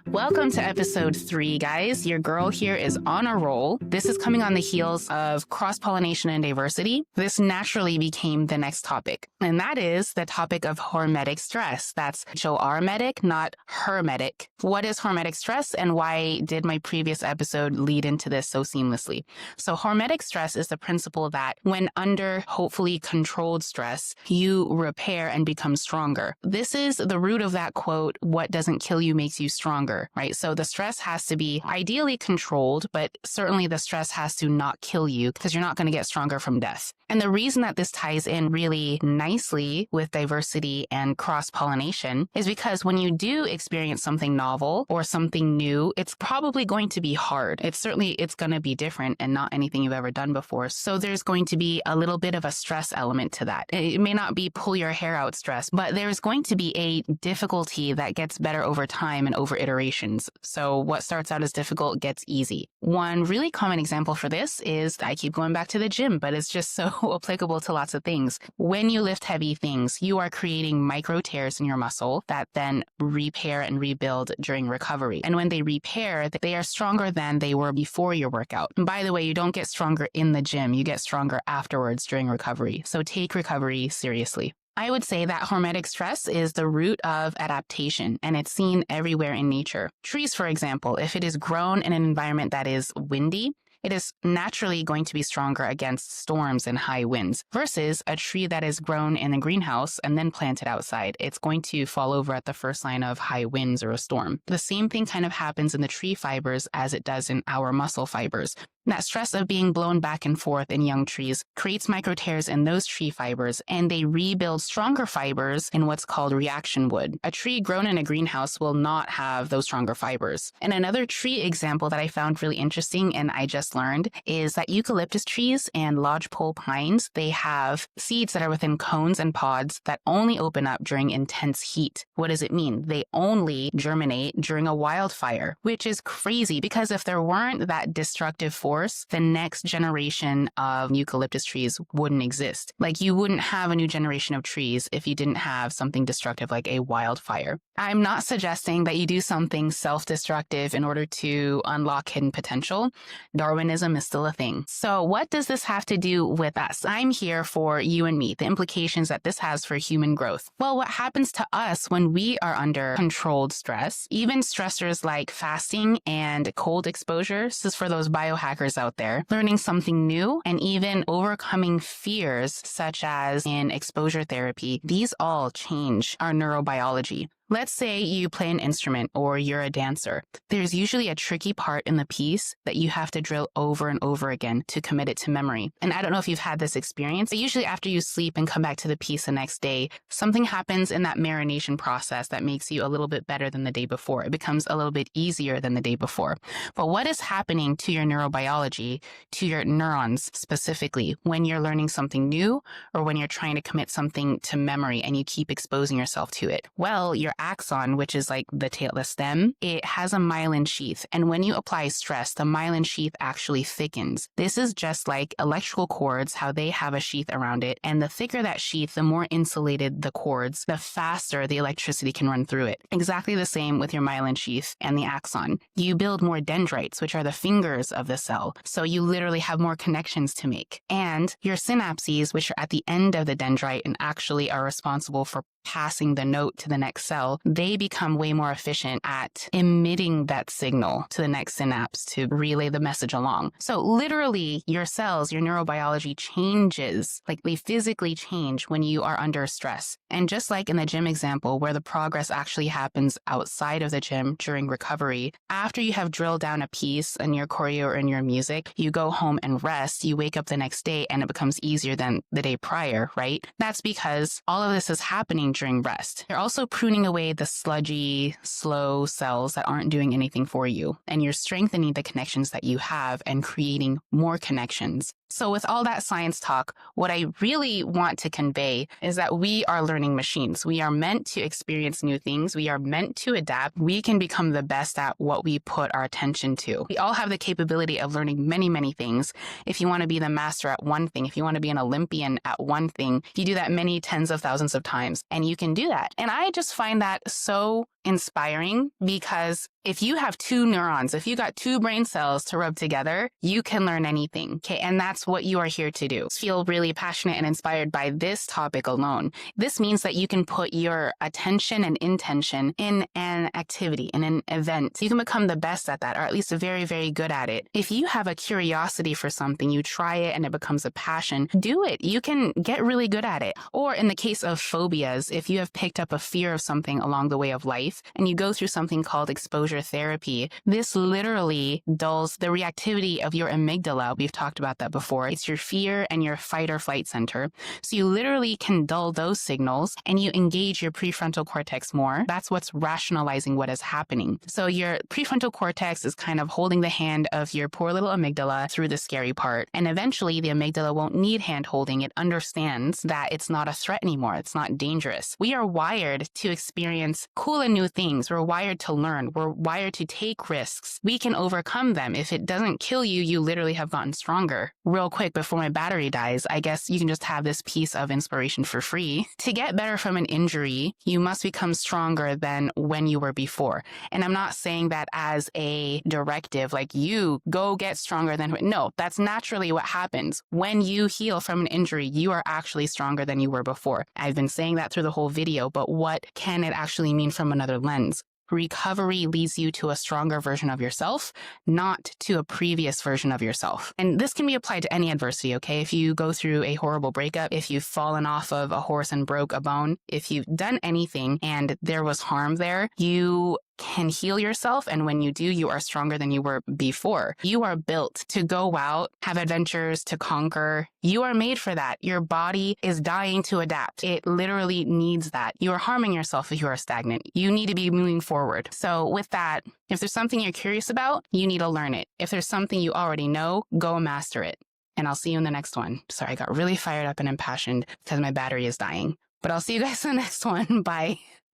Welcome to episode 3, guys. Your girl here is on a roll. This is coming on the heels of cross-pollination and diversity. This naturally became the next topic, and that is the topic of hormetic stress. That's H-O-R-metic, not hermetic. What is hormetic stress, and why did my previous episode lead into this so seamlessly? So hormetic stress is the principle that when under hopefully controlled stress, you repair and become stronger. This is the root of that quote, "What doesn't kill you makes you stronger." Right? So the stress has to be ideally controlled, but certainly the stress has to not kill you because you're not going to get stronger from death. And the reason that this ties in really nicely with diversity and cross-pollination is because when you do experience something novel or something new, it's probably going to be hard. It's going to be different and not anything you've ever done before. So there's going to be a little bit of a stress element to that. It may not be pull your hair out stress, but there's going to be a difficulty that gets better over time and over iterations. So what starts out as difficult gets easy. One really common example for this is, I keep going back to the gym, but it's just so applicable to lots of things. When you lift heavy things, you are creating micro tears in your muscle that then repair and rebuild during recovery. And when they repair, they are stronger than they were before your workout. And by the way, you don't get stronger in the gym, you get stronger afterwards during recovery. So take recovery seriously. I would say that hormetic stress is the root of adaptation, and it's seen everywhere in nature. Trees, for example, if it is grown in an environment that is windy, it is naturally going to be stronger against storms and high winds versus a tree that is grown in a greenhouse and then planted outside. It's going to fall over at the first sign of high winds or a storm. The same thing kind of happens in the tree fibers as it does in our muscle fibers. That stress of being blown back and forth in young trees creates micro tears in those tree fibers, and they rebuild stronger fibers in what's called reaction wood. A tree grown in a greenhouse will not have those stronger fibers. And another tree example that I found really interesting and I just learned is that eucalyptus trees and lodgepole pines, they have seeds that are within cones and pods that only open up during intense heat. What does it mean? They only germinate during a wildfire, which is crazy because if there weren't that destructive force, the next generation of eucalyptus trees wouldn't exist. Like, you wouldn't have a new generation of trees if you didn't have something destructive like a wildfire. I'm not suggesting that you do something self-destructive in order to unlock hidden potential. Darwinism is still a thing. So what does this have to do with us? I'm here for you and me, the implications that this has for human growth. Well, what happens to us when we are under controlled stress, even stressors like fasting and cold exposure, this is for those biohackers out there, learning something new, and even overcoming fears such as in exposure therapy, these all change our neurobiology. Let's say you play an instrument or you're a dancer. There's usually a tricky part in the piece that you have to drill over and over again to commit it to memory. And I don't know if you've had this experience, but usually after you sleep and come back to the piece the next day, something happens in that marination process that makes you a little bit better than the day before. It becomes a little bit easier than the day before. But what is happening to your neurobiology, to your neurons specifically, when you're learning something new or when you're trying to commit something to memory and you keep exposing yourself to it? Well, your axon, which is like the stem, it has a myelin sheath. And when you apply stress, the myelin sheath actually thickens. This is just like electrical cords, how they have a sheath around it. And the thicker that sheath, the more insulated the cords, the faster the electricity can run through it. Exactly the same with your myelin sheath and the axon. You build more dendrites, which are the fingers of the cell. So you literally have more connections to make. And your synapses, which are at the end of the dendrite and actually are responsible for passing the note to the next cell, they become way more efficient at emitting that signal to the next synapse to relay the message along. So literally, your cells, your neurobiology changes, like they physically change when you are under stress. And just like in the gym example, where the progress actually happens outside of the gym during recovery, after you have drilled down a piece in your choreo or in your music, you go home and rest, you wake up the next day and it becomes easier than the day prior, right? That's because all of this is happening during rest. You're also pruning away the sludgy, slow cells that aren't doing anything for you, and you're strengthening the connections that you have and creating more connections. So with all that science talk, what I really want to convey is that we are learning machines. We are meant to experience new things. We are meant to adapt. We can become the best at what we put our attention to. We all have the capability of learning many, many things. If you want to be the master at one thing, if you want to be an Olympian at one thing, you do that many tens of thousands of times, and you can do that. And I just find that so inspiring because if you have two neurons, if you got two brain cells to rub together, you can learn anything. Okay. And that's what you are here to do. Feel really passionate and inspired by this topic alone. This means that you can put your attention and intention in an activity, in an event. You can become the best at that, or at least very, very good at it. If you have a curiosity for something, you try it and it becomes a passion, do it. You can get really good at it. Or in the case of phobias, if you have picked up a fear of something along the way of life and you go through something called exposure therapy, this literally dulls the reactivity of your amygdala. We've talked about that before. It's your fear and your fight or flight center. So you literally can dull those signals and you engage your prefrontal cortex more. That's what's rationalizing what is happening. So your prefrontal cortex is kind of holding the hand of your poor little amygdala through the scary part. And eventually the amygdala won't need hand holding. It understands that it's not a threat anymore. It's not dangerous. We are wired to experience cool and new things. We're wired to learn. We're wired to take risks. We can overcome them. If it doesn't kill you, you literally have gotten stronger. Real quick, before my battery dies, I guess you can just have this piece of inspiration for free. To get better from an injury, you must become stronger than when you were before. And I'm not saying that as a directive, like you go get stronger than, no, that's naturally what happens. When you heal from an injury, you are actually stronger than you were before. I've been saying that through the whole video, but what can it actually mean from another lens? Recovery leads you to a stronger version of yourself, not to a previous version of yourself. And this can be applied to any adversity, okay? If you go through a horrible breakup, if you've fallen off of a horse and broke a bone, if you've done anything and there was harm there, you can heal yourself. And when you do, you are stronger than you were before. You are built to go out, have adventures, to conquer. You are made for that. Your body is dying to adapt. It literally needs that. You are harming yourself if you are stagnant. You need to be moving forward. So with that, if there's something you're curious about, you need to learn it. If there's something you already know, go master it. And I'll see you in the next one. Sorry, I got really fired up and impassioned because my battery is dying. But I'll see you guys in the next one. Bye.